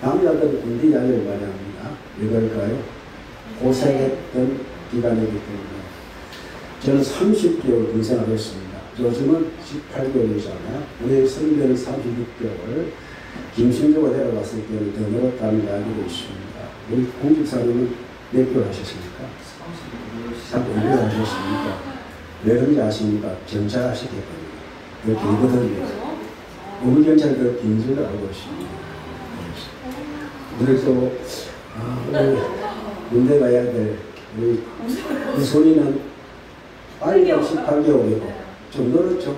남자들은 군대 이야기를 많이 합니다. 왜 그럴까요? 고생했던 기간이기 때문에. 저는 30개월 군생활 했습니다. 요즘은 18개월이잖아요. 우리 선배는 36개월, 김신조가 내려갔을 때는 더 늘었다는 이야기도 있습니다. 우리 공직사님은 몇 개월 하셨습니까? 35개월 하셨습니까? 왜 그런지 아십니까? 경찰 하시기 때문에. 더 길거든요. 우리 경찰도 긴 줄 알고 있습니다. 그래서, 군대 가야 될 우리 소리는 빨리 18개월이고, 좀 늘었죠?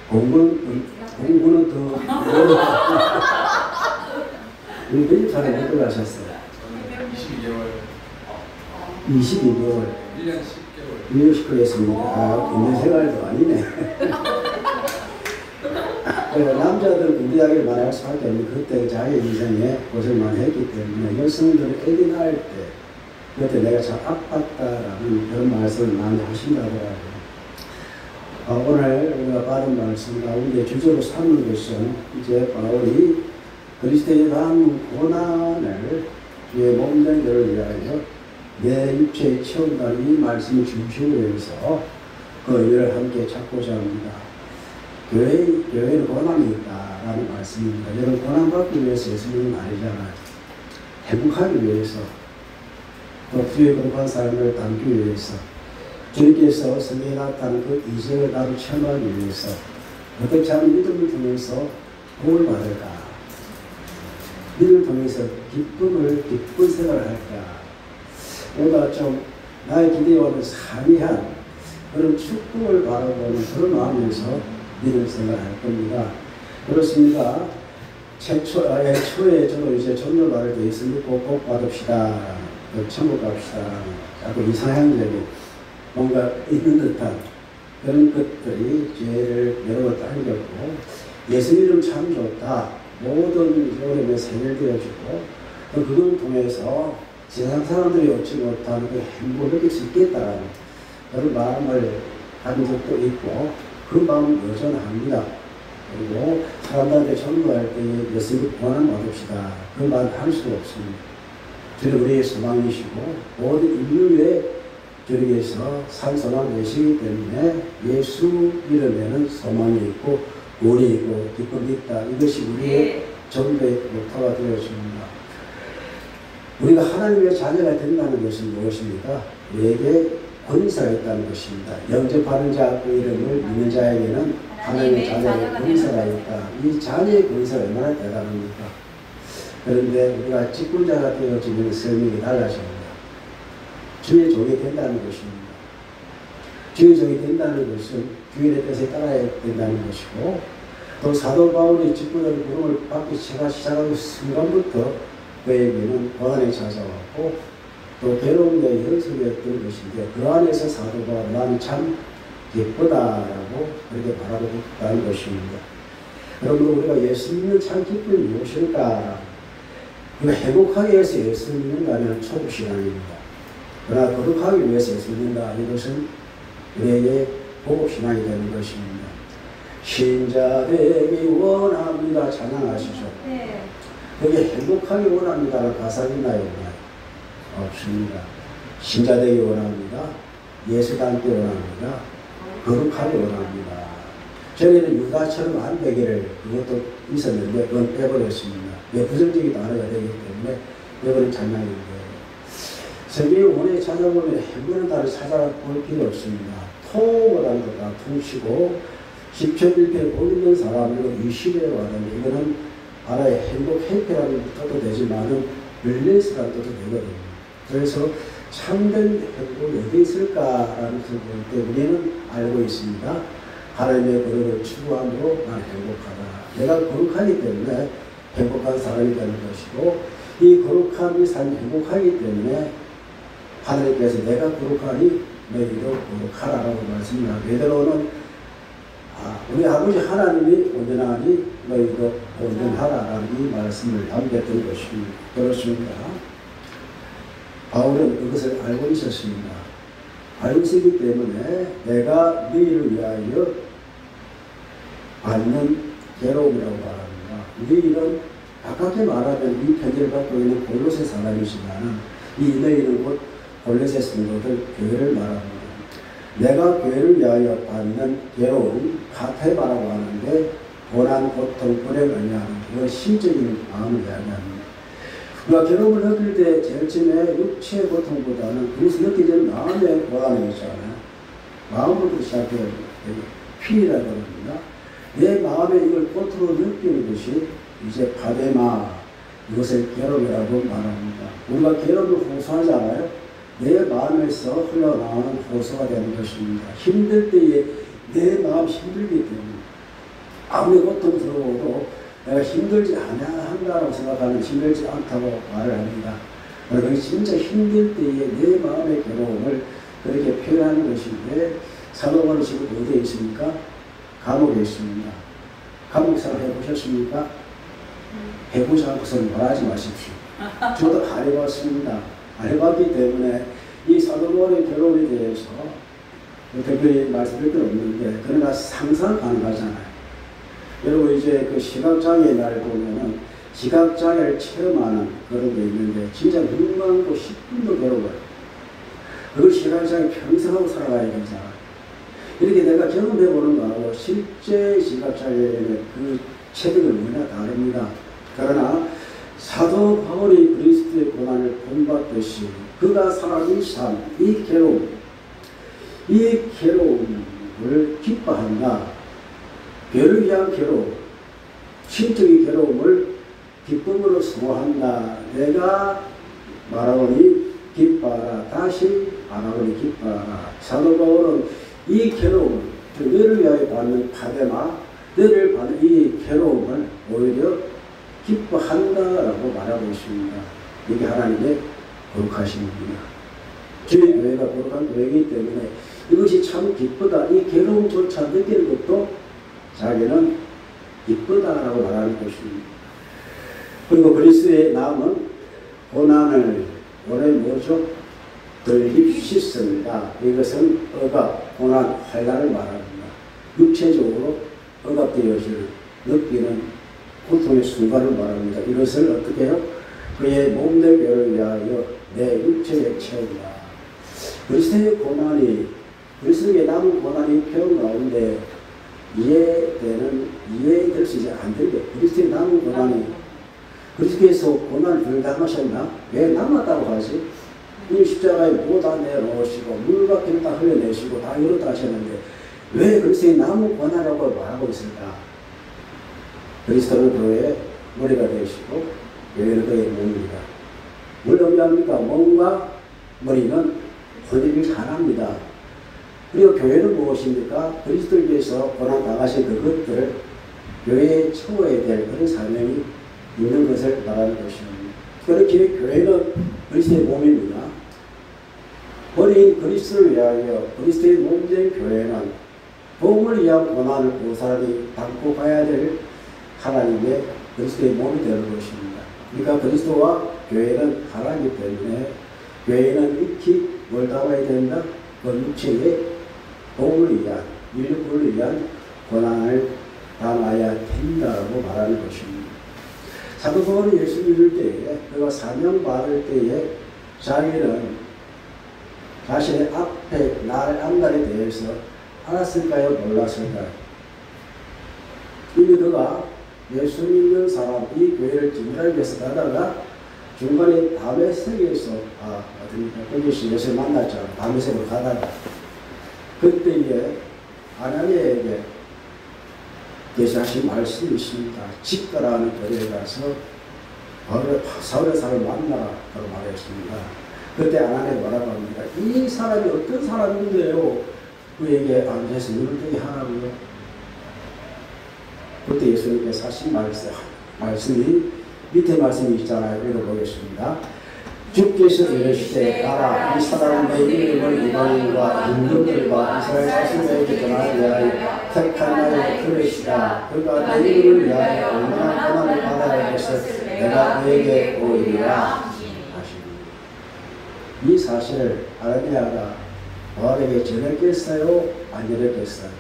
공부는 더 우리 배집사는 몇 개월 하셨어요? 22개월. 1년 10개월. 1년 10개월 했습니다. 군대 생활도 아니네. 남자들 군대 이야기를 많이 할 수밖에 없는 그때 자기 인생에 고생 많이 했기 때문에 여성들은 애기 낳을 때 그때 내가 참 아팠다라는 그런 말씀을 많이 하신다더라고요. 오늘 우리가 받은 말씀 가운데 주제로 삼는 것은 이제 바울이 그리스도에 대한 고난을 주의 몸된 것을 위하여 내 육체에 채운다는 이 말씀을 중심으로 해서 그 의미를 함께 찾고자 합니다. 교회는 고난이 있다라는 말씀입니다. 여러분 고난받기 위해서 예수님은 아니잖아요. 행복하기 위해서 또 주의 거룩한 삶을 담기 위해서 주님께서 성경에 나타난 그 이적을 나도 체험하기 위해서 어떻게 하면 믿음을 통해서 복을 받을까? 믿음을 통해서 기쁜 생활을 할까? 우리가 좀 나의 기대와는 상이한 그런 축복을 바라보는 그런 마음에서 믿음을 생각할 겁니다. 그렇습니다. 초에 저도 이제 전도 받을 때 예수 믿고 복 받읍시다. 천국 갑시다. 자꾸 이상향적인 뭔가 있는 듯한 그런 것들이 죄를 여러 번 당겼고 예수 믿음 참 좋다. 모든 어려움에 해결되어지고 또 그걸 통해서 세상 사람들이 얻지 못하는 그 행복을 느낄 수 있겠다라는 그런 마음을 가진 적도 있고 그 마음은 여전합니다. 그리고 사람들한테 전도할 때 예수 믿고 고난 받읍시다. 그 말 할 수가 없습니다. 주는 우리의 소망이시고 모든 인류에 주님께서 산 소망 되시기 때문에 예수 이름에는 소망이 있고 구원이 있고 기쁨이 있다. 이것이 우리의 전도의 목표가 되어집니다. 우리가 하나님의 자녀가 된다는 것은 무엇입니까? 우리에게 권세가 있다는 것입니다. 영접하는 자 그 이름을 믿는 자에게는 하나님의 자녀의 권세가 있다. 이 자녀의 권세가 얼마나 대단합니까? 그런데 우리가 직분자가 되어지면 설명이 달라집니다. 주의 종이 된다는 것입니다. 주의 종이 된다는 것은 주인의 뜻에 따라야 된다는 것이고 또 사도 바울이 직분자의 부름을 받기 시작하는 순간부터 그에게는 고난이 찾아왔고 또 괴로운 게 현실이었던 것인데 그 안에서 사도 바울은 나는 참 기쁘다라고 그렇게 바라보고 있다는 것입니다. 여러분 우리가 예수 믿는 참 기쁨이 무엇일까? 우리가 행복하기 위해서 예수 믿는다면 초급신앙입니다. 그러나 거룩하기 위해서 예수 믿는다. 이것은 우리에게 보급신앙이 되는 것입니다. 신자 되기 원합니다. 찬양하시죠. 네. 여기 행복하기 원합니다라는 가사가 있나요? 없습니다. 신자 되기 원합니다. 예수 닮기 원합니다. 거룩하기 원합니다. 저희는 유다처럼 안 되기를 그것도 있었는데 그건 빼버렸습니다. 왜 부정적인 단어가 되기 때문에 빼버린 찬양인데 성경의 원에 찾아보면 행복한 단어를 찾아볼 필요 없습니다. 통이라는 것과 통치고 10편 1편을 못 읽는 사람으로 이 시대에 와는 이거는 하나의 행복 헬페라는 뜻도 되지만은 릴레스라는 뜻도 되거든요. 그래서 참된 행복이 어디 있을까라는 부분 때문에 우리는 알고 있습니다. 하나님의 거룩을 추구함으로 난 행복하다. 내가 거룩하기 때문에 행복한 사람이 되는 것이고 이 거룩함이 삶이 행복하기 때문에 하나님께서 내가 거룩하니 너희도 거룩하라고 말씀합니다. 베드로는 우리 아버지 하나님이 온전하니 너희도 온전하라라는 이 말씀을 남겼던 것입니다. 그렇습니다. 바울은 그것을 알고 있었습니다. 알고 있기 때문에 내가 너희를 위하여 받는 괴로움이라고 말합니다. 너희는 가깝게 말하면 이 편지를 받고 있는 골로새 사람이지만 이 너희는 곧 골로새 성도들 교회를 말합니다. 내가 교회를 위하여 받는 괴로움, 카테바라고 하는데 고난, 고통, 불행, 언양, 그건 심적인 마음을 이야기합니다. 우리가 괴로움을 느낄 때 제일 처음에 육체의 고통보다는 그래서 느끼는 마음의 고난이 있잖아요. 마음부터 시작해야 필이라고 합니다. 내 마음에 이걸 고통으로 느끼는 것이 이제 파데마, 이것을 괴로움이라고 말합니다. 우리가 괴로움을 호소하잖아요. 내 마음에서 흘러나오는 호소가 되는 것입니다. 힘들 때에 내 마음 힘들기 때문에 아무리 고통스러워도 내가 힘들지 않아 한다고 생각하면 힘들지 않다고 말을 합니다. 그러니까 진짜 힘들 때에 내 마음의 괴로움을 그렇게 표현하는 것인데 사도 바울은 지금 어디에 있습니까? 감옥에 있습니다. 감옥 생활 해보셨습니까? 해보지 않고서는 말하지 마십시오. 저도 안 해봤습니다. 안 해봤기 때문에 이 사도 바울의 괴로움에 대해서 특별히 말씀드릴 건 없는데 그러나 상상 가능하잖아요. 여러분 이제 그 시각장애 날 보면은 시각장애를 체험하는 그런 게 있는데 진짜 눈 감고 10분도 괴로워요. 그걸 시각장애 평생 하고 살아가야 되잖아요. 이렇게 내가 경험해보는 거하고 실제 시각장애의 그 체득은 너무나 다릅니다. 그러나 사도 바울이 그리스도의 고난을 본받듯이 그가 살아진 삶, 이 괴로움을 기뻐한다. 괴를 위한 괴로움, 신적인 괴로움을 기쁨으로 수고한다. 내가 말하오니 기뻐하라. 다시 말하오니 기뻐하라. 사도 바울은 이 괴로움, 너를 위하여 받는 파데마, 너를 받는 이 괴로움을 오히려 기뻐한다라고 말하고 있습니다. 이게 하나님의 거룩하신 분이야. 저희 교회가 거룩한 교회이기 때문에 이것이 참 기쁘다. 이 괴로움조차 느끼는 것도 자기는 기쁘다라고 말하는 것입니다. 그리고 그리스도의 남은 고난을 오래 뭐죠? 덜 휩씻습니다. 이것은 억압, 고난, 환난을 말합니다. 육체적으로 억압되어지는 느끼는 고통의 순간을 말합니다. 이것을 어떻게 해요? 그의 몸된 괴를 위하여 내 육체에 채운다. 그리스도의 고난이, 그리스도의 남은 고난이 표현 가운데 이해될 수 있지 않는데 그리스도의 남은 고난이 그리스도께서 고난을 덜 당하셨나? 왜 남았다고 하지? 이 십자가에 못 다 내놓으시고 물밖에 다 흘려내시고 다 이렇다 하셨는데 왜 그리스도의 남은 고난이라고 말하고 있을까? 그리스도는 그의 머리가 되시고 교회는 그의 몸입니다. 뭘 의미합니까? 몸과 머리는 혼입이 하나입니다. 그리고 교회는 무엇입니까? 그리스도를 위해서 고난 당하신 그것들 교회에 채워야 될 그런 사명이 있는 것을 말하는 것입니다. 그렇게 교회는 그리스도의 몸입니다. 머리인 그리스도를 위하여 그리스도의 몸된 교회는 복음을 위한 고난을 고사하니 담고 가야 될 하나님의 그리스도의 몸이 되는 것입니다. 그러니까 그리스도와 교회는 하나이기 때문에 교회는 익히 뭘 담아야 된다? 그 육체의 복음을 위한, 인류를 위한 고난을 담아야 된다고 말하는 것입니다. 사도 바울이 예수 믿을 때에, 그가 사명 받을 때에 자기는 자신의 앞에 날 앞날에 대해서 알았을까요? 몰랐을까요? 이미 그가 예수 믿는 사람, 이 교회를 진출하기 위해서 가다가 중간에 다메섹에서 거기서 예수를 만났잖아요. 다메섹으로 가다가 그때에 아나니아에게 계시하신 말씀이 있습니다. 직가라는 거리에 가서 사울의 사람을 만나라고 말했습니다. 그때 아나니아가 뭐라고 합니다. 이 사람이 어떤 사람인데요? 그에게 앉아서 눈을 뜨게 하라고요. 그때 예수님께서 하신 말씀이 밑에 말씀이 있잖아요. 읽어보겠습니다. 주께서 이르시되 가라 이 사람은 내 이름을 이방인과 임금들과 이스라엘 자손에게 전하기 위하여 택한 나의 그릇이라. 그가 내 이름을 위하여 얼마나 고난을 받아야 해서 내가 그에게 보이리라 하십니다. 이 사실을 아나니아가 바울에게 전했겠어요? 안 전했겠어요?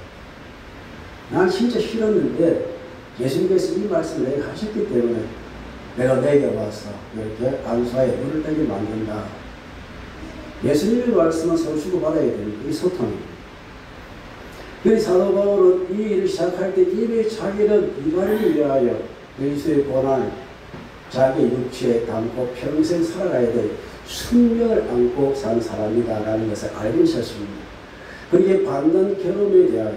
난 진짜 싫었는데 예수님께서 이 말씀을 내게 하셨기 때문에 내가 내게 와서 이렇게 안수하에 물을 떼게 만든다. 예수님의 말씀은 서로 주고받아야 됩니다. 이 소통입니다. 그 사도 바울은 이 일을 시작할 때 이미 자기는 이방인을 위하여 그리스도의 고난을 자기 육체에 담고 평생 살아가야 될 숙명을 안고 산 사람이다라는 것을 알고 있었습니다. 그렇게 받는 경험에 대하여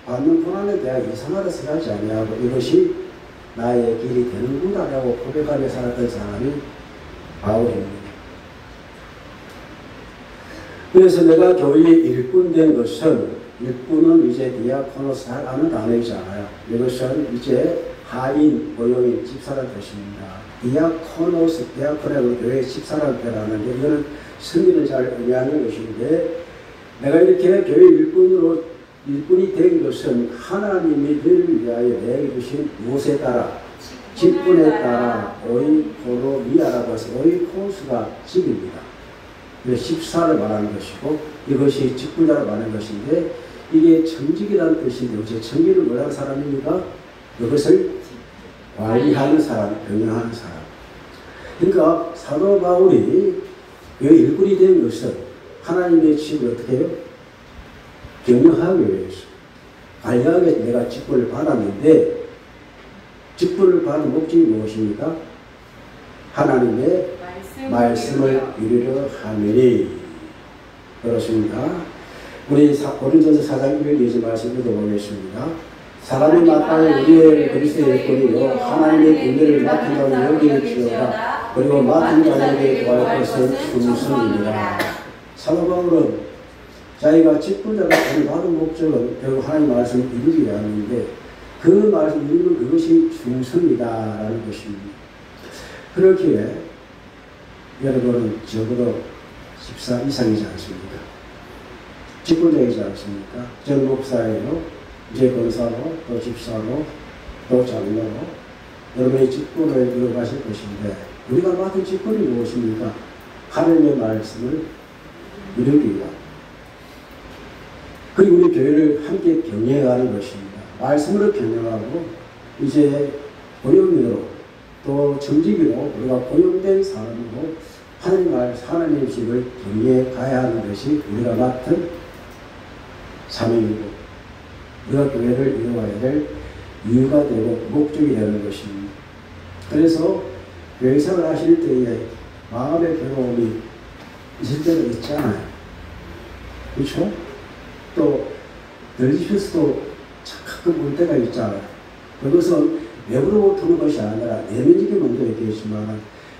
받는 고난에 대하여 이상하다 생각하지 아니하고 이것이 나의 길이 되는구나라고 고백하며 살았던 사람이 바울입니다. 그래서 내가 교회의 일꾼 된 것은, 일꾼은 이제 디아코노스 잘 아는 단어이잖아요. 이것은 이제 하인, 고용인, 집사란 뜻입니다. 디아코노스, 디아코노스 교회의 집사란 뜻하는데 이거는 성인을 잘 의미하는 것인데, 내가 이렇게 교회 일꾼이 된 것은 하나님이 너를 위하여 내게 주신 무엇에 따라, 직분에 따라 오이코노미아라고 해서 오이코스가 집입니다. 집사를 말하는 것이고 이것이 직분자를 말하는 것인데 이게 청직이라는 뜻인데 이제 청직은 뭐라는 사람입니까? 이것을 관리하는 사람, 경영하는 사람. 그러니까 사도 바울이 왜 일꾼이 된 것은 하나님의 집을 어떻게 해요? 경영하기 위해서. 관리하기 위해서 내가 직분을 받았는데 직분을 받은 목적이 무엇입니까? 하나님의 말씀을 이루려 함이니. 그렇습니다. 우리 고린도전서 4장 1절 말씀 읽어보겠습니다. 사람이 마땅히 우리의 그리스도의 일꾼이요 하나님의 분배를 맡은 자는 여기일지어다. 그리고 맡은 자에게 구할 것은 충성입니다. 사도 바울은 자기가 직분자로 받은 목적은 결국 하나님의 말씀을 이루기 위함인데 그 말씀 이루는 그것이 충성이다라는 것입니다. 그렇기에 여러분은 적어도 14 이상이지 않습니까? 직분자이지 않습니까? 전 목사예요. 이제 권사로, 또 집사로, 또 장로로 여러분의 직분을 이어가실 것인데 우리가 맡은 직분이 무엇입니까? 하나님의 말씀을 이루기 위한 그리고 우리 교회를 함께 경영하는 것입니다. 말씀으로 경영하고 이제 고용인으로 또 정직으로 우리가 고용된 사람으로 하나님의 집을 경영해 가야 하는 것이 우리가 맡은 사명이고 우리가 교회를 이루어야 될 이유가 되고 목적이 되는 것입니다. 그래서 교회생활 하실 때에 마음의 괴로움이 있을 때도 있잖아요. 그렇죠? 또 널집에서도 가끔 올 때가 있잖아요. 그것은 외부로부터 오는 것이 아니라 내면적인 문제가 있겠지만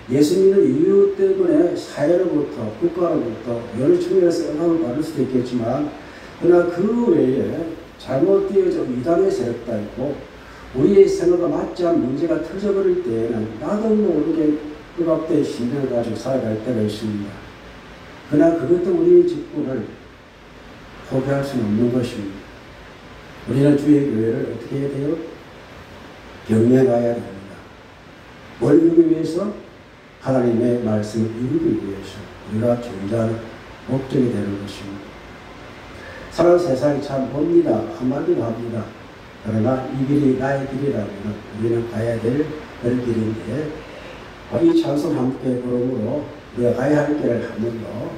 예수 믿는 이유 때문에 사회로부터 국가로부터 여러 측면에서 영향을 받을 수도 있겠지만 그러나 그 외에 잘못되어져 이단의 세력도 있고 우리의 생각과 맞지 않은 문제가 터져버릴 때에는 나도 모르게 뜨겁게 신경을 가지고 살아갈 때가 있습니다. 그러나 그것도 우리의 직분을 포기할 수는 없는 것입니다. 우리는 주의 교회를 어떻게 해야 돼요? 경영해야 됩니다. 뭘 이루기 위해서? 하나님의 말씀을 이루기 위해서 우리가 존재하는 목적이 되는 것입니다. 사람 세상이 참 봅니다. 한마디로 합니다. 그러나 이 길이 나의 길이라면 우리는 가야 될 길인데 이 찬송 함께 부름으로 우리가 가야 할 길을 한 번 더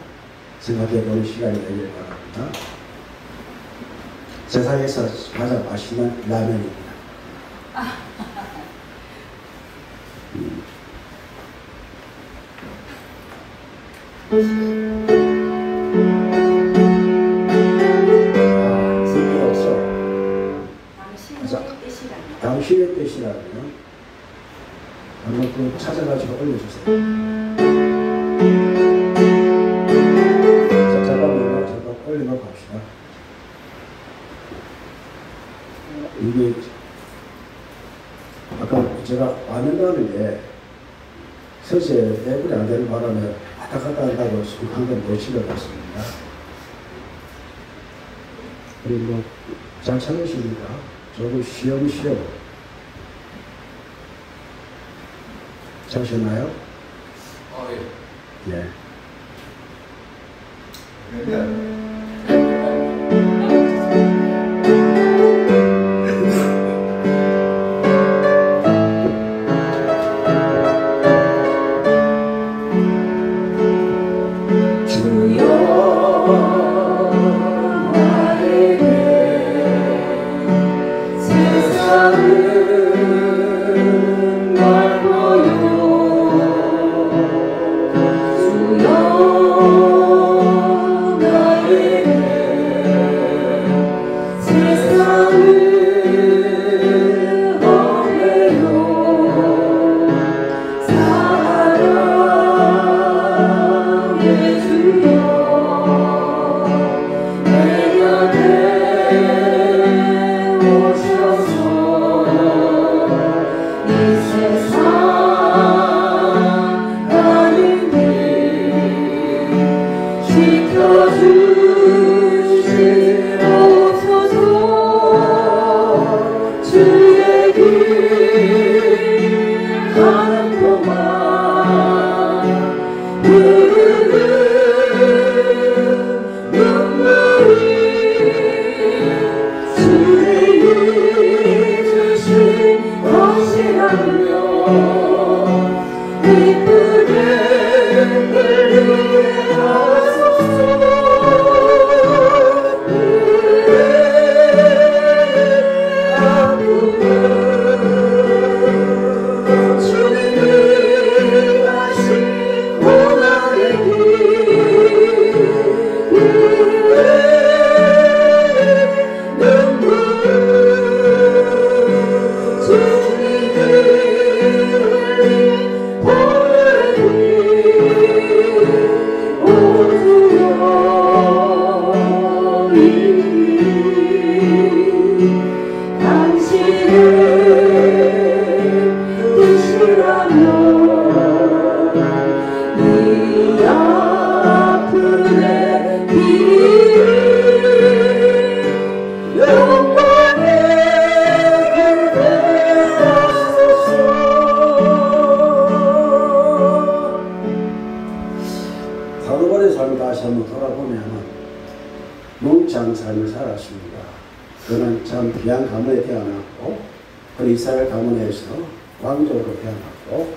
생각해 보는 시간이 되길 바랍니다. 세상에서 가장 맛있는 라면입니다. 당신의 뜻이라면 한번 그 찾아가지고 올려주세요. 자, 잠깐만요. 잠깐 올려놓고 합시다. 이게 아까 제가 왔는다는 게 서재 애플이 안 되는 바람에 왔다 갔다 한다고 한번 놓치려 갔습니다. 그리고 잘 참으십니까? 조금 쉬엄쉬엄 자셨나요? 예. 사도바울의 삶을 다시 한번 돌아보면 멍청한 삶을 살았습니다. 그는 참 귀한 가문에 태어났고 그 이스라엘 가문에서 왕족으로 태어났고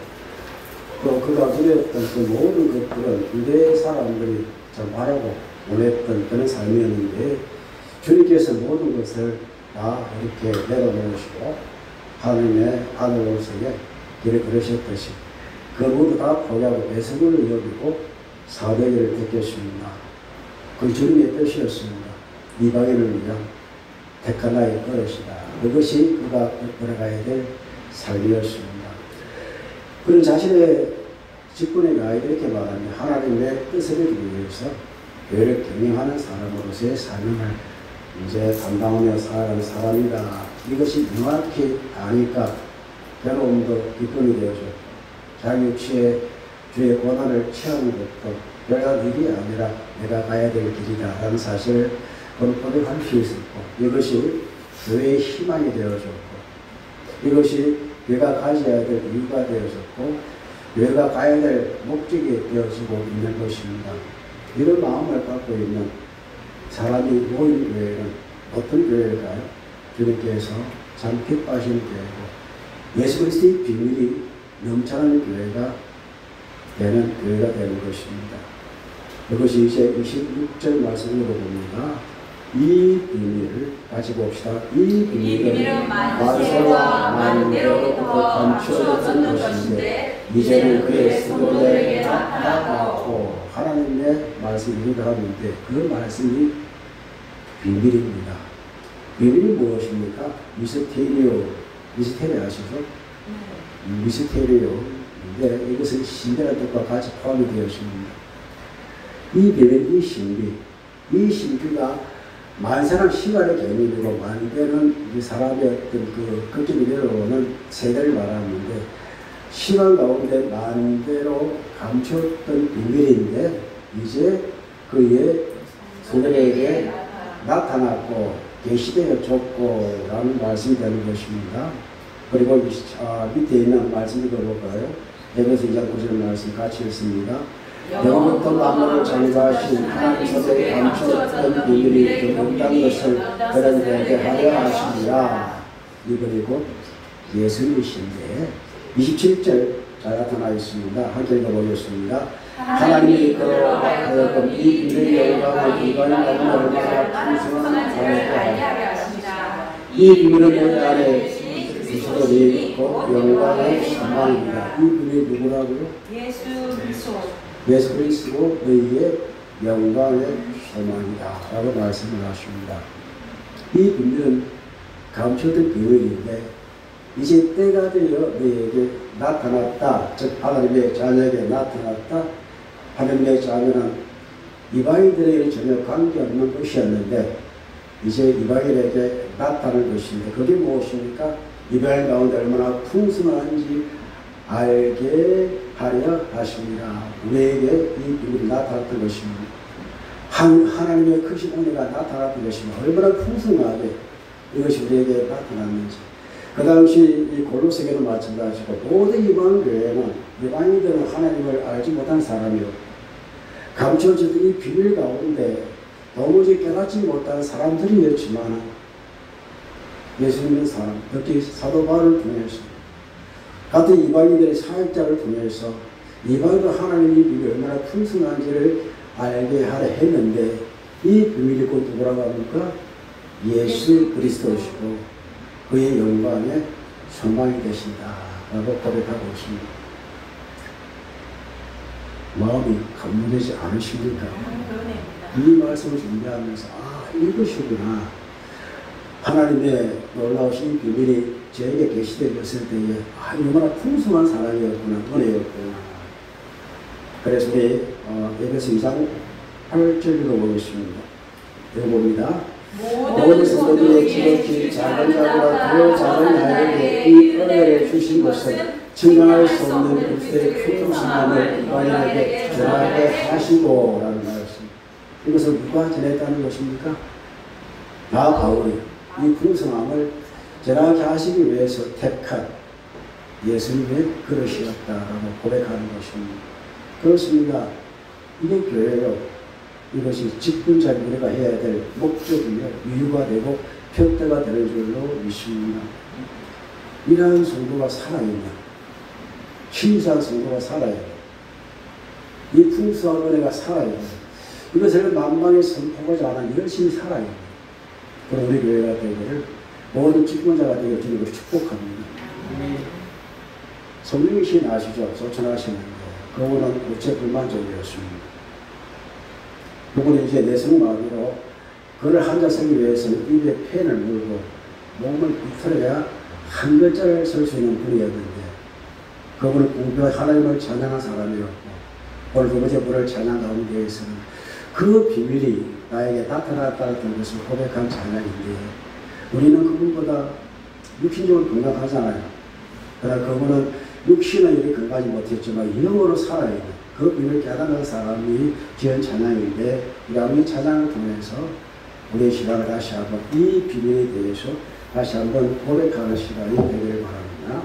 또 그가 누렸던 그 모든 것들은 유대 사람들이 참 바라고 원했던 그런 삶이었는데 주님께서 모든 것을 다 이렇게 내려놓으시고 하나님의 아들로서의 길을 걸으셨듯이 그 모두 다 포기하고 배설을 여기고 사대기를 택했습니다. 그 주님의 뜻이었습니다. 이방인을 위한 택한 나의 그릇이다. 그것이 그가 걸어가야 될 삶이었습니다. 그런 자신의 직분에 나에 이렇게 말하면 하나님의 뜻을 이루기 위해서 교회를 경영하는 사람으로서의 사명을 이제 담당하며 살아가는 사람이다. 이것이 명확히 아니까 괴로움도 기쁨이 되어졌고 자기 육체의 주의 고난을 취하는 것도 내가 일이 아니라 내가 가야 될 길이다 라는 사실을 고백할 수 있었고 이것이 교회의 희망이 되어졌고 이것이 교회가 가져야 될 이유가 되어졌고 교회가 가야 될 목적이 되어지고 있는 것입니다. 이런 마음을 갖고 있는 사람이 모인 교회는 어떤 교회일까요? 주님께서 참 기뻐하시는 교회고 예수 그리스도의 비밀이 넘쳐나는 교회가 되는 교회가 되는 것입니다. 그것이 이제 26절 말씀으로 봅니다. 이 비밀을 같이 봅시다. 이 비밀은 만세와 만대로부터 감추어졌던 것인데 이제는 그의 스스로에게 나타나고 하나님의 말씀을 하는데 그 말씀이 비밀입니다. 비밀이 무엇입니까? 미스테리오 아시죠? 미스테리오인데 이것은 신비라는 뜻과 같이 포함이 되어 있습니다. 이 비밀, 이 신비가 만세는 시간의 개념이고 만대는 이 사람의 어떤 그 극적이 내려오는 세대를 말하는데 시간 가운데 만대로 감추었던 비밀인데 이제 그의 소들에게 나타났고 계시되어졌고 라는 말씀이 되는 것입니다. 그리고 밑에 있는 말씀 읽어볼까요? 에베소 2장 9절 말씀 같이 읽습니다. 영부터 만물을 창조하신 하나님 손에 감추었던 비밀이 없다는 것을 그들에게 하려 하시니라. 그리고 예수님이신데 27절 잘 나타나 있습니다. 함께 읽어보겠습니다. 하나님이 그로 하여금 이 비밀의 영광을 이방인 가운데 얼마나 풍성한지 알게 하시라. 이 비밀은 너희 안에 그리스도의 있고 영광의 소망입니다. 이 비밀이 누구라고요? 예수 그리스도 너희의 영광의 소망이다 라고 말씀을 하십니다. 이 비밀은 감춰둔 비밀인데 이제 때가 되어 너희에게 나타났다. 즉 하나님의 자녀에게 나타났다. 하나님의 자녀는 이방인들에게 전혀 관계없는 것이었는데 이제 이방인에게 나타날 것인데 그게 무엇입니까? 이방인 가운데 얼마나 풍성한지 알게 하려 하십니다. 우리에게 이 비밀이 나타났던 것입니다. 하나님의 크신 은혜가 나타났던 것입니다. 얼마나 풍성하게 이것이 우리에게 나타났는지. 그 당시 이 골로새교는 마찬가지고 모든 이방 교회는 이방인들은 하나님을 알지 못한 사람이요 감춰진 이 비밀 가운데 도무지 깨닫지 못한 사람들이었지만 예수 믿는 사람, 특히 사도 바울을 통해서 같은 이방인들의 사역자를 통해서 이방인도 하나님의 비밀이 얼마나 풍성한지를 알게 하려 했는데 이 비밀이 곧 누구라고 합니까? 예수 그리스도시고 그의 영광의 소망이 되신다 라고 고백하고 있습니다. 마음이 감동되지 않으십니까? 이 말씀을 준비하면서 이것이구나. 하나님의 놀라우신 비밀이 저에게 계시되었을 때에 얼마나 풍성한 사랑이었구나, 은혜였구나. 그래서 우리 에베소 2장 8절로 보겠습니다. 읽어봅니다. 모든 성도들의 지극히 작은 자보다 더 작은 자에게 이 은혜를 주신 것은 증명할 수 없는 그리스도의 풍성함을 이방인에게 전하게 하시고 라는 말씀. 이것을 누가 전했다는 것입니까? 다 바울이 이 풍성함을 전하게 하시기 위해서 택한 예수님의 그릇이었다라고 고백하는 것입니다. 그렇습니다. 이게 교회요. 이것이 직분자인 우리가 해야 될 목적이며 이유가 되고 표대가 되는 줄로 믿습니다. 이러한 성도가 살아있냐? 신실한 성도가 살아야 돼. 이 풍성한 은혜가 살아야 돼. 이것을 만방에 선포하지 않아 열심히 살아야 돼. 그럼 우리 교회가 되기를 모든 직분자가 되기를 주님으로 축복합니다. 성령이신 아시죠? 소천하시는 거. 그분은 우체 불만족이었습니다. 그분은 이제 내성마비로 그를 앉아서기 위해서는 입에 펜을 물고 몸을 비틀어야 한 글자를 쓸 수 있는 분이었는데 그분은 공평한 하나님을 찬양한 사람이었고 오늘 두 번째 분을 찬양 가운데에서는 그 비밀이 나에게 나타났다는 것을 고백한 찬양인데 우리는 그분보다 육신적으로 건강하잖아요. 그러나 그분은 육신은 이렇게 건강하지 못했지만 영으로 살아있는 그 비밀을 깨닫는 사람이 지은 찬양인데 우리 이 찬양을 통해서 우리의 시간을 다시 한번 이 비밀에 대해서 다시 한번 고백하는 시간이 되기를 바랍니다.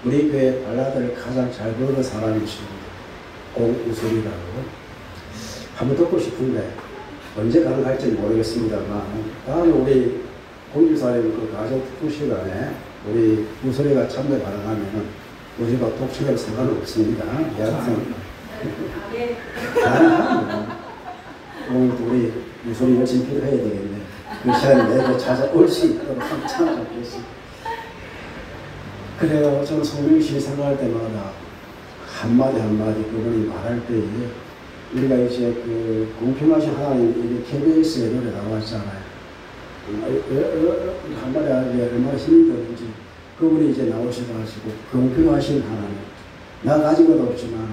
우리 교회 발라드를 가장 잘 부르는 사람이 있습니다. 공우솔이라고. 한번 듣고 싶은데 언제 가능할지 모르겠습니다만 다음에 우리 공주사님 그 가정 특구 시간에 우리 우솔이가 참여 가능하면은 우리가 독촉할 상관은 없습니다. 여하튼 가능하면 우리 우솔이 열심히 필요해야 되겠네. 그 시간에 내가 찾아올 수 있도록 한번 찾아뵙겠습니다. 그래요. 저는 송명시 생각할 때마다 한마디 한마디 그분이 말할 때에 우리가 이제 그 공평하신 하나님 KBS의 노래 나왔잖아요. 한마디 하기에 얼마나 힘이 드는지 그분이 이제 나오셔가지고 공평하신 하나님 나 가진 것 없지만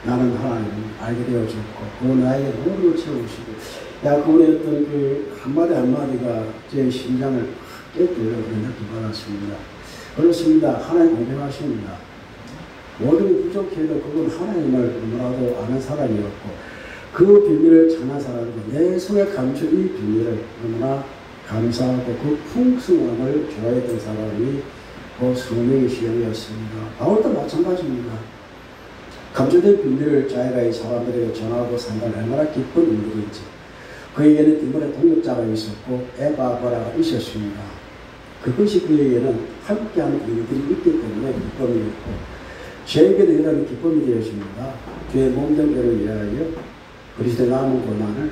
나는 하나님을 알게 되어줬고 그 나에게 너무 채우시고 그분의 어떤 그 한마디 한마디가 제 심장을 깨뜨려 그런 느낌 받았습니다. 그렇습니다. 하나님 공평하십니다. 모든 부족해도 그건 하나님을 너무나도 아는 사람이었고 그 비밀을 전한 사람이고 내 속에 감춘 이 비밀을 너무나 감사하고 그 풍성함을 좋아했던 사람이 그 성령의 시간이었습니다. 바울도 마찬가지입니다. 감춰된 비밀을 자기가 이 사람들에게 전하고 산다는 얼마나 기쁜 일들인지 그에게는 디모데 동역자가 있었고 에바바라가 있었습니다. 그것이 그에게는 함께하는 일들이 있기 때문에 기쁨이었고 저에게도 이런 기쁨이 되었습니다. 주의 몸된 교를 위하여 그리스도의 남은 고난을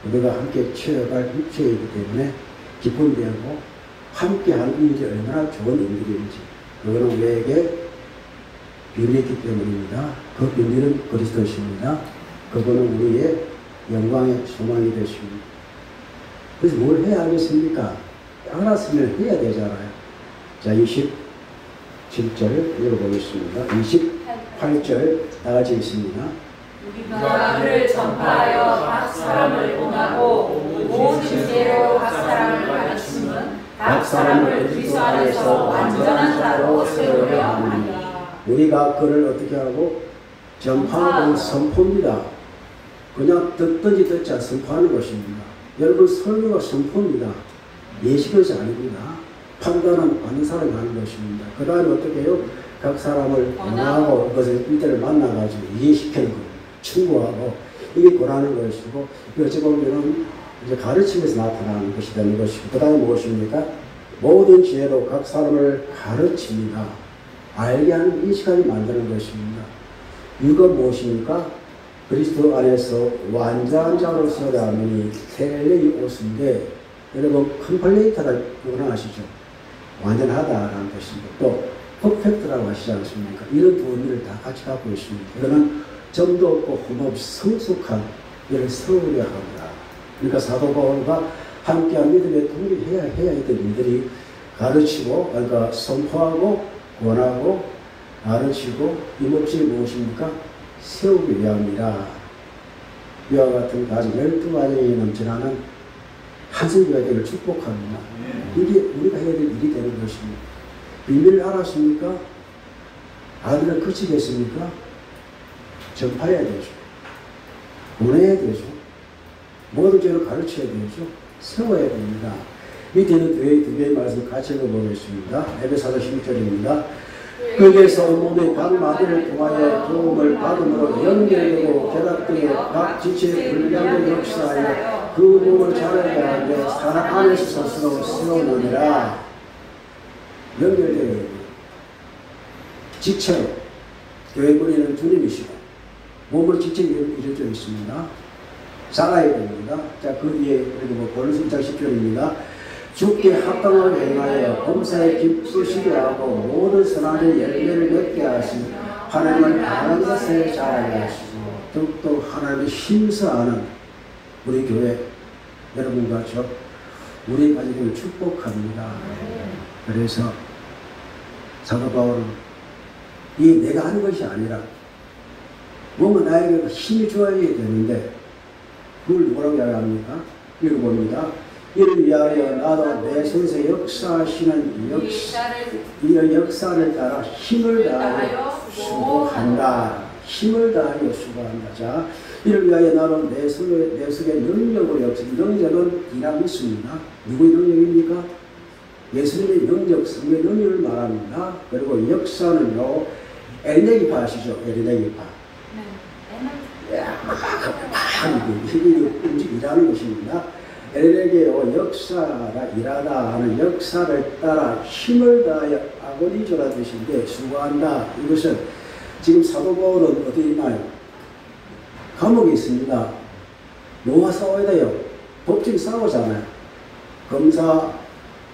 우리가 함께 채워갈 육체이기 때문에 기쁨이 되고 함께하는 일이 얼마나 좋은 일들인지 그거는 우리에게 비밀이기 때문입니다. 그 비밀은 그리스도십니다. 그분은 우리의 영광의 소망이 되십니다. 그래서 뭘 해야 하겠습니까? 알았으면 해야 되잖아요. 자, 27절 읽어보겠습니다. 28절 다 같이 있습니다. 우리가 그를 전파하여 각 사람을 봉하고 모든 죄로 각 사람을 가르치면 각 사람을 그리스도 안에서 완전한 자로 세우려 하느니라. 우리가 그를 어떻게 하고 전파하고 선포입니다. 그냥 듣든지 듣지 않 선포하는 것입니다. 여러분 설교가 선포입니다. 예식은 아닙니다. 판단은 아는 사람이 하는 것입니다. 그 다음에 어떻게 해요? 각 사람을 권하고 그것을 이들을 만나가지고 이해시키는 거예요. 충고하고 이게 권하는 것이고 어찌 보면 이제 가르침에서 나타나는 것이라는 것이고 그 다음에 무엇입니까? 모든 지혜로 각 사람을 가르칩니다. 알게 하는 인식하게 만드는 것입니다. 이거 무엇입니까? 그리스도 안에서 완전한 자로서 라면이 텔레이 옷인데 여러분 컴플레이트라는 거 아시죠? 완전하다라는 것입니다. 또 퍼펙트라고 하시지 않습니까? 이런 두 의미를 다 같이 갖고 있습니다. 이거는 점도 없고 흠없이 성숙한 이를 세우려 합니다. 그러니까 사도 바울과 함께한 믿음의 동력해야 했던 이들이 가르치고 그러니까 선포하고 권하고 가르치고 이 몫이 무엇입니까? 세우기 위함이라. 이와 같은 아주 12가정이 넘쳐나는 한성교가 되기를 축복합니다. 이게 우리가 해야 될 일이 되는 것입니다. 비밀을 알았습니까? 아들을 그치겠습니까? 전파해야 되죠. 보내야 되죠. 모든 죄를 가르쳐야 되죠. 세워야 됩니다. 밑에는 두 개의 말씀 같이 읽어보겠습니다. 에베소서 11절입니다. 거기에서 온몸의 각 마디를 통하여 도움을 받음으로 연결되고 결합되어 각 지체의 분량을 역사하여 그 몸을 자라게 하여 사람 안에서 스스로 세우느니라. 연결되어야 돼요. 지체로 교회 머리는 주님이시고 몸을 지체에 이루어져 있습니다. 살아야 됩니다. 자, 그 뒤에 그리고 고린도서 1장 10절입니다. 주께 합당하게 행하여 범사에 기쁘시게 하고 모든 선한 열매를 맺게 하시고 하나님을 바른 것에 자라게 하시고 더욱더 하나님의 심사하는 우리 교회 여러분과 저 우리 가족을 축복합니다. 그래서 사도 바울은 이 내가 하는 것이 아니라 뭔가 나에게 힘이 좋아야 되는데 그걸 뭐라고 이야기합니까? 읽어봅니다. 이를 위하여 나도 내 손에서 역사하시는 역사를 따라 힘을 다하여 수고한다. 힘을 다하여 수고한다. 자, 이를 위하여 나도 내 속에 능력으로 역사. 능력은 디나미스입니다. 누구의 능력입니까? 예수님의 능력, 성의 능력을 말합니다. 그리고 역사는요, 에르네기파 아시죠? 에르네기파. 힘이 일하는 것입니다. 에르네게요, 역사가 일하다 하는 역사를 따라 힘을 다하여 아고니조라 뜻인데 수고한다. 이것은 지금 사도 바울은 어디 있나요? 감옥에 있습니다. 뭐가 싸워야 돼요? 법정 싸우잖아요. 검사,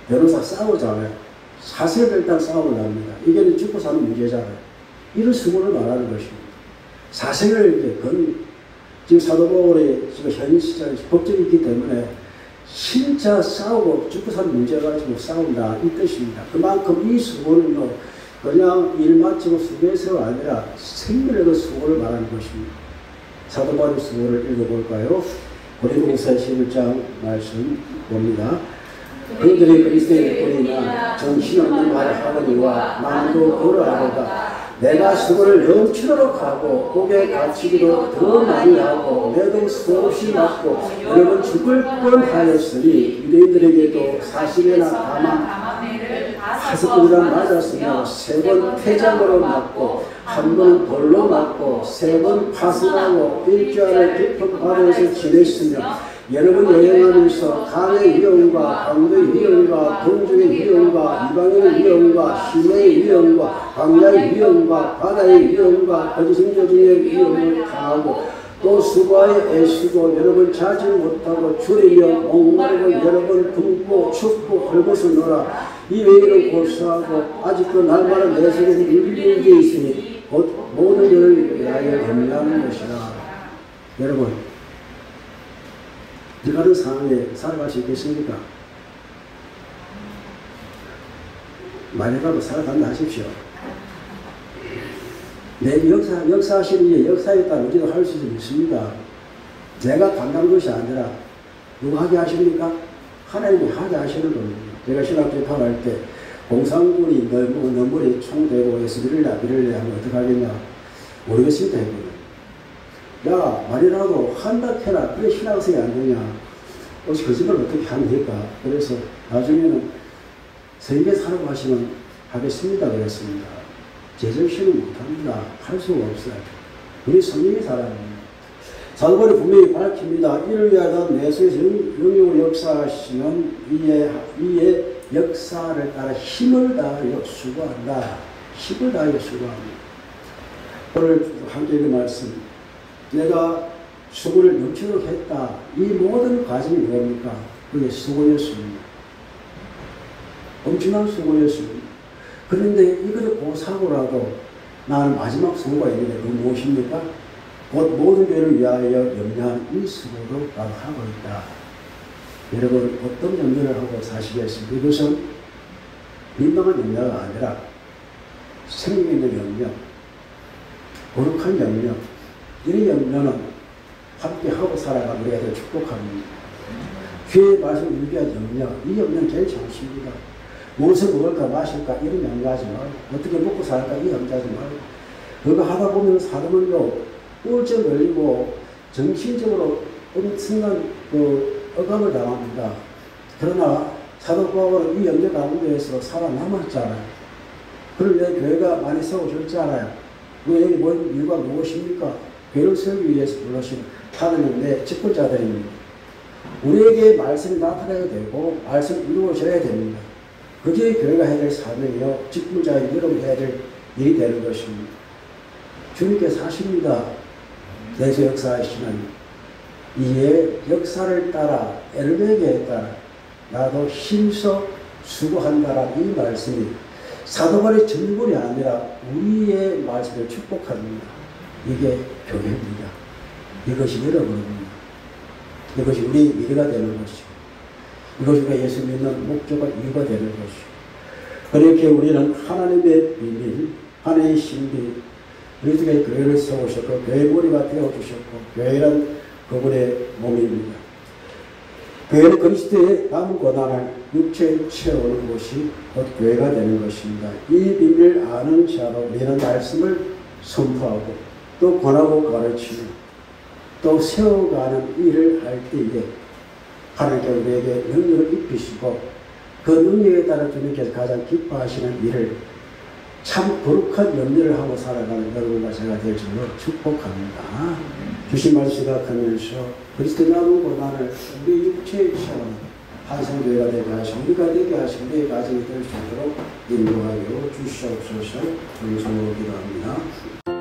변호사 싸우잖아요. 사세를 일단 싸우랍니다. 이게 죽고 사는 문제잖아요. 이런 수고를 말하는 것입니다. 사생을 이제 지금 사도 바울의 지금 현 시절 법정이 있기 때문에 진짜 싸우고 죽고 사는 문제 가지고 싸운다 이 뜻입니다. 그만큼 이 수고는요 그냥 일 마치고 수고해서가 아니라 생명의 수고를 말하는 것입니다. 사도 바울의 수고를 읽어볼까요? 고린도후서 11장 말씀 봅니다. 그들이 그리스도의 뿌리나 정신없는 말을 하거니와 마음도 불어하도다. 내가 수고를 넘치도록 하고 옥에 갇히기도 더 많이 하고 내도 수없이 맞고 여러 번 죽을 뻔하였으니 유대인들에게도 40회나 다만 5번이나 맞았으며 3번 태장으로 맞고 1번은 돌로 맞고 3번 파손하고 일주일을 깊은 바다에서 지냈으며 여러 번 여행하면서 강의 위험과 강도의 위험과 동족의 위험과 이방인의 위험과 시내의 위험과 광야의 위험과 바다의 위험과 거짓 중의 위험을 당하고 또 수고하여 애쓰고 여러 번 자지 못하고 줄이며 목마르고 여러 번 굶고 춥고 헐벗어 놀아 이 외에는 고수하고 아직도 날마다 내 속에 눌리는 게 있으니 곧 모든 일을 위하여 염려하는 것이라. 여러분 이런 상황에 살아갈 수 있겠습니까? 말이라도 살아간다 하십시오. 내 역사하시는 역사에 따라 우리도 할 수 있습니다. 내가 감당한 것이 아니라 누가 하게 하십니까? 하나님이 하게 하시는 겁니다. 제가 신학 개파할 때 공산군이 너머리 총 대고 해서 밀을래 하면 어떡하겠냐? 모르겠습니다. 야, 말이라도 한다 해라. 그래 신앙생이 안 되냐? 혹시 거짓말 어떻게 하면 될까? 그래서 나중에는 선교 사라고 하시면 하겠습니다. 그랬습니다. 제 정신은 못합니다. 할 수가 없어요. 우리 성령의 사람입니다. 사도바울이 분명히 밝힙니다. 이를 위하여 내 속에서 영역을 역사하시는 이의 역사를 따라 힘을 다하여 수고한다. 힘을 다하여 수고합니다. 오늘 함께 읽은 말씀 내가 수고를 넘치도록 했다. 이 모든 과정이 뭡니까? 그게 수고였습니다. 엄청난 수고였습니다. 그런데 이것을 고사고라도 나는 마지막 수고가 있는데 그 무엇입니까? 곧 모든 죄를 위하여 염려한 이 수고도 나도 하고 있다. 여러분 어떤 염려를 하고 사시겠습니까? 이것은 민망한 염려가 아니라 생명 있는 염려, 거룩한 염려, 이 염려는 함께 하고 살아가 우리가 더 축복합니다. 주의 말씀을 유비한 염려, 이 염려는 제일 좋습니다. 무엇을 먹을까 마실까 이런 염려하지 말고 어떻게 먹고 살까 이 염려하지 말고 그거 하다 보면 사람은요 우울증 걸리고 정신적으로 엄청난 억압을 당합니다. 그러나 사도 바울은 이 염려 가운데에서 살아남았잖아요. 그런데 교회가 많이 세워졌잖아요. 그 여기 모인 이유가 무엇입니까? 교회를 세우기 위해서 불러신 하나님 내 직분자들입니다. 우리에게 말씀이 나타나야 되고 말씀이 이루어져야 됩니다. 그게 교회가 해야 될 사명이요 직분자인 여러분이 해야 될 일이 되는 것입니다. 주님께서 하십니다. 내수 역사하시는 이의 역사를 따라 엘베게에 따라 나도 힘써 수고한다라는 이 말씀이 사도바울의 전문이 아니라 우리의 말씀을 축복합니다. 이게 교회입니다. 이것이 여러분입니다. 이것이 우리 미래가 되는 것이고 이것이 우리가 예수 믿는 목적과 이유가 되는 것이고 그렇게 우리는 하나님의 비밀, 하나님의 신비 우리들에게 교회를 세우셨고 교회 머리가 되어주셨고 교회는 그분의 몸입니다. 교회는 그리스도의 남은 고난을 육체에 채우는 것이 곧 교회가 되는 것입니다. 이 비밀을 아는 자로 우리는 말씀을 선포하고 또 권하고 가르치고 또 세워가는 일을 할 때에 하나님께 우리에게 능력을 입히시고 그 능력에 따라 주님께서 가장 기뻐하시는 일을 참 거룩한 염려를 하고 살아가는 여러분과 제가 될 줄로 축복합니다. 주신 말씀 생각하면서 그리스도 남은 고난을 우리 육체의 시험 한성교회가 되게 하시고 우리가 되게 하시고 우리의 가정이 될 수 있도록 인도하여 주시옵소서. 성성으로 기도합니다.